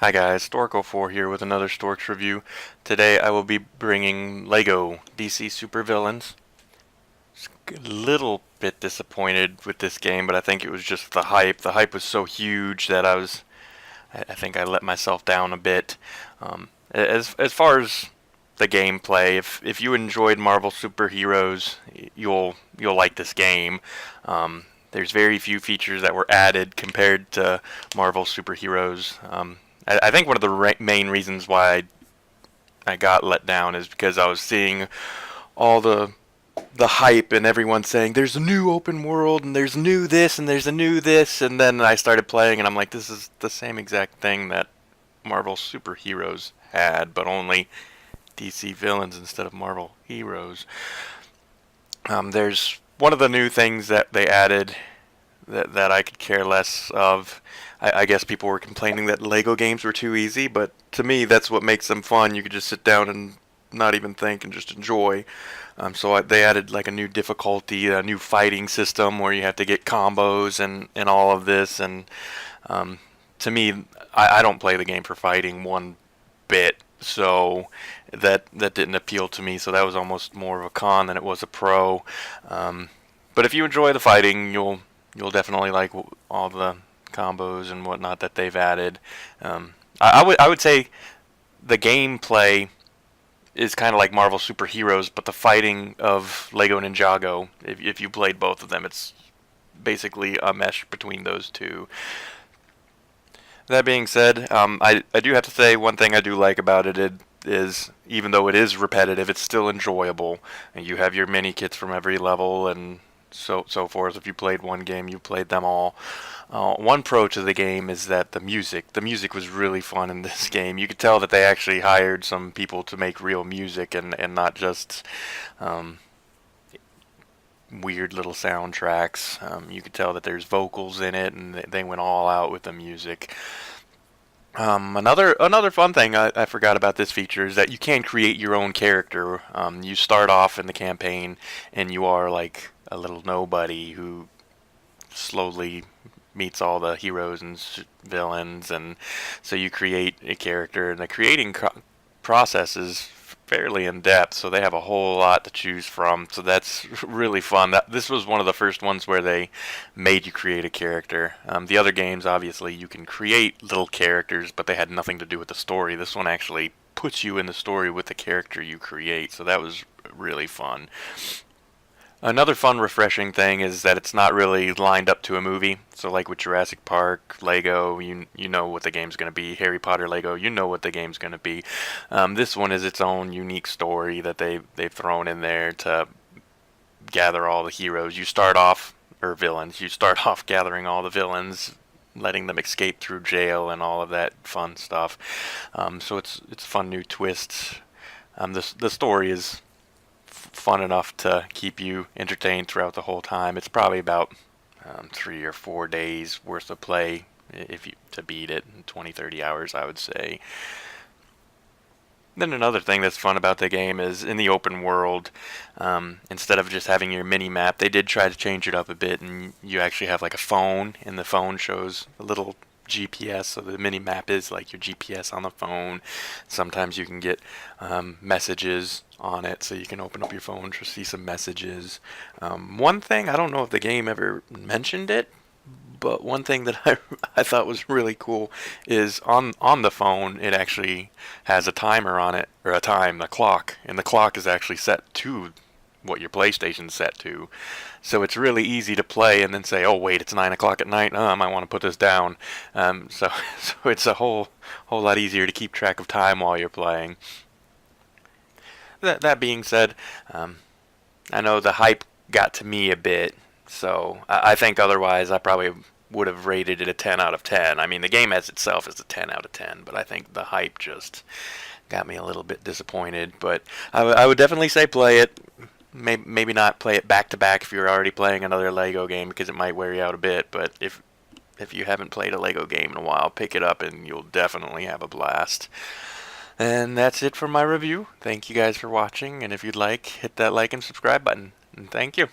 Hi guys, Stork04 here with another Storks review. Today I will be bringing LEGO DC Supervillains. A little bit disappointed with this game, but I think it was just the hype. The hype was so huge that I think I let myself down a bit. As far as the gameplay, if you enjoyed Marvel superheroes, you'll like this game. There's very few features that were added compared to Marvel superheroes. I think one of the main reasons why I got let down is because I was seeing all the hype and everyone saying there's a new open world and there's new this and there's a new this, and then I started playing and I'm like, this is the same exact thing that Marvel superheroes had, but only DC villains instead of Marvel heroes. There's one of the new things that they added that I could care less of. I guess people were complaining that Lego games were too easy, but to me, that's what makes them fun. You could just sit down and not even think and just enjoy. They added like a new difficulty, a new fighting system where you have to get combos and all of this. And to me, I don't play the game for fighting one bit, so that didn't appeal to me. So that was almost more of a con than it was a pro. But if you enjoy the fighting, you'll definitely like all the combos and whatnot that they've added. I would say the gameplay is kind of like Marvel superheroes, but the fighting of Lego Ninjago, if you played both of them, it's basically a mesh between those two. That being said, I do have to say one thing I do like about it is even though it is repetitive, it's still enjoyable. And you have your mini kits from every level and so forth. If you played one game, you played them all. One pro to the game is that the music was really fun in this game. You could tell that they actually hired some people to make real music and not just weird little soundtracks. You could tell that there's vocals in it, and they went all out with the music. Another fun thing I forgot about this feature is that you can create your own character. You start off in the campaign, and you are like a little nobody who slowly meets all the heroes and villains, and so you create a character, and the creating process is fairly in depth, so they have a whole lot to choose from. So that's really fun. This was one of the first ones where they made you create a character. The other games, obviously, you can create little characters, but they had nothing to do with the story. This one actually puts you in the story with the character you create, so that was really fun. Another fun, refreshing thing is that it's not really lined up to a movie. So, like with Jurassic Park, Lego, you know what the game's going to be. Harry Potter, Lego, you know what the game's going to be. This one is its own unique story that they've thrown in there to gather all the heroes. You start off, or villains. You start off gathering all the villains, letting them escape through jail and all of that fun stuff. So it's fun new twists. The story is fun enough to keep you entertained throughout the whole time. It's probably about 3 or 4 days worth of play if you to beat it in 20, 30 hours, I would say. Then another thing that's fun about the game is in the open world, instead of just having your mini map, they did try to change it up a bit, and you actually have like a phone, and the phone shows a little GPS, so the mini map is like your GPS on the phone. Sometimes you can get messages on it, so you can open up your phone to see some messages. One thing, I don't know if the game ever mentioned it, but one thing that I thought was really cool is on the phone it actually has a timer on it, or a time, the clock, and the clock is actually set to what your PlayStation's set to. So it's really easy to play and then say, oh wait, it's 9 o'clock at night. I might want to put this down. So it's a whole lot easier to keep track of time while you're playing. That being said, I know the hype got to me a bit, so I think otherwise I probably would have rated it a 10 out of 10. I mean, the game as itself is a 10 out of 10, but I think the hype just got me a little bit disappointed. But I would definitely say play it. Maybe not play it back to back if you're already playing another Lego game, because it might wear you out a bit. But if you haven't played a Lego game in a while, pick it up and you'll definitely have a blast. And that's it for my review. Thank you guys for watching, and if you'd like, hit that like and subscribe button. And thank you.